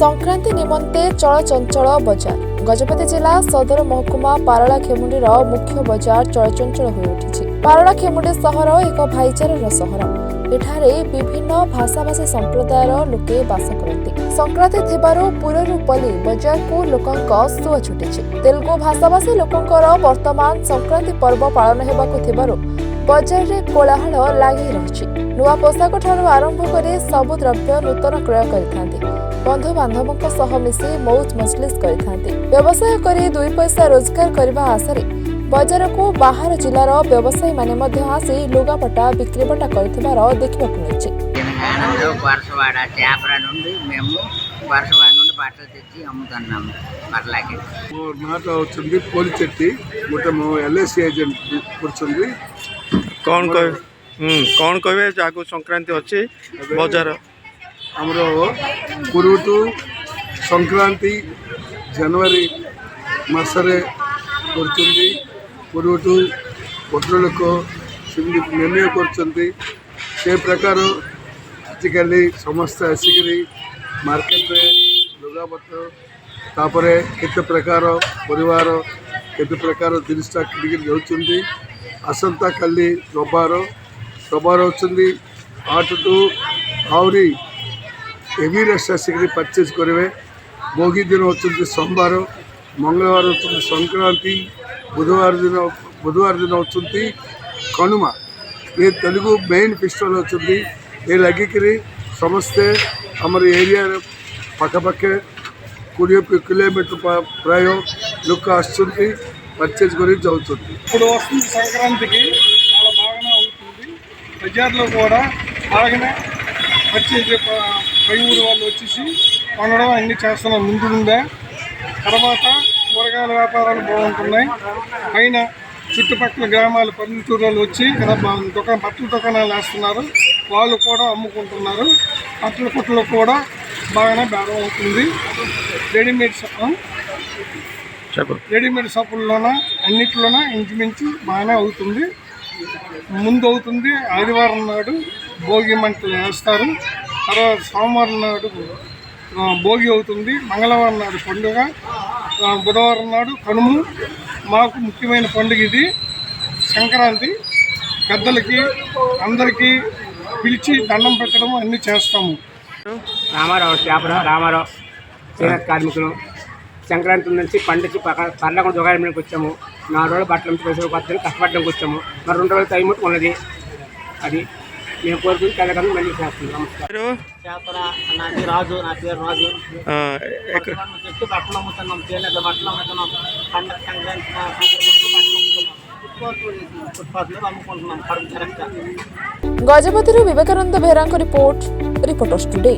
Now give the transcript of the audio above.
संक्रांति निमंते चलचंचल बजार। गजपति जिला सदर महकुमा पारलाखेमुंडीर मुख्य बजार चलचंचल हो उठी। पारलाखेमुंडी सहर एक भाईचारार सहर। एठारे विभिन्न भाषाभाषी संप्रदायर लोके बास करती। संक्रांति थिबारु पुररु पली बजार को लोकंक सुआ छुटिछि। तेलुगु भाषाभाषी लोकंकर वर्तमान संक्रांति पर्व पालन हेबाकु थिबारु बजार रे कोलाहल लागि रहिछि। नुआ पोशाक ठारू आरंभ करे सबु द्रव्य नूतन क्रय करिथांती। बंधु बांधवों सह मिसी मौज मजलिस करिथांती। व्यवसाय करी दुई पैसा रोजगार करबा आशा रे बजार को बाहर जिलार व्यवसायी माने मध्य आसी लुगापटा बिक्रीबटा करथिबार देखिबाकु मिलिछि। वर्षवाड़ा चापरा నుండి మేము वर्षवाड़ा నుండి బట్టలు తెచ్చి అమ్ముతున్నాము పర్లాకి. మాట వచ్చింది పోలిచెట్టి మొత్తము ఎల్ఐసి ఏజెంట్ కూర్చుంది. कौन कहे जागो संक्रांति अच्छी बजार आमर पूर्वटू संक्रांति जनवरी मासरे करछुंदी पूर्वटू भद्रलोक सेमती निर्णय करछुंदी से प्रकार आजिकल समस्त आसिक मार्केट रे लुगापत्र तापरे केते प्रकार परिवार केते प्रकार जिनिसटा किनिक जाउछुंदी. आसंता काली रविवार होती 8 to आहरी heavy rest Ashik purchase करेंगे. भोगी दिन होती सोमवार, मंगलवार होती संक्रांति, बुधवार दिन होती कनुमा. ये तेलुगु मेन फेस्टिवल होती ये लगिक समस्ते आमर एरिया पक्के 20 किलोमीटर प्राय लोक आसुंदी परचेज कर जाऊँगी. संक्रांति की చాలా బాగానే అవుతుంది. బజార్లో కూడా బాగానే పర్చేజ్ పై ఊరు వాళ్ళు వచ్చేసి కొనడం అన్నీ చేస్తున్నారు ముందు నుండే. తర్వాత కూరగాయల వ్యాపారాలు బాగుంటున్నాయి. పైన చుట్టుపక్కల గ్రామాల పల్లెటూరు వచ్చి ఇక్కడ బట్టల దుకాణాలు వేస్తున్నారు. వాళ్ళు కూడా అమ్ముకుంటున్నారు. బట్టల కొట్టులో కూడా బాగానే బేరం అవుతుంది. రెడీమేడ్ షాపుల్లోన అన్నిట్లోన ఇంచుమించు బాగానే అవుతుంది. ముందు అవుతుంది ఆదివారం నాడు భోగి మంటలు వేస్తారు. తర్వాత సోమవారం నాడు భోగి అవుతుంది. మంగళవారం నాడు పండుగ, బుధవారం నాడు కనుము. మాకు ముఖ్యమైన పండుగ ఇది సంక్రాంతి. పెద్దలకి అందరికీ పిలిచి దండం పెట్టడం అన్నీ చేస్తాము. రామారావు చాపరా రామారావు చేనేత కార్మికులు సంక్రాంతి నుంచి పండించి పర్లకు దుకాణంలోకి వచ్చాము. 4 రోజులు బట్టలు నుంచి పైసలు పట్టుకొని కష్టపడడానికి వచ్చాము. మరి 2 రోజులు టైం ఉన్నది. అది మేము కోరుకుని కలగడం మళ్ళీ చేస్తున్నాం. నమస్కారం. రాజు, నా పేరు రాజు. చెట్టు బట్టలు అమ్ముతున్నాం. చేనేత బట్టలు అమ్ముతున్నాం. పండుగ సంక్రాంతి బట్టలు అమ్ముతున్నాం. ఫుట్పాత్ మీద అమ్ముకుంటున్నాం. కరెక్ట్గా. Gajapati Vivekananda Behera reporters today.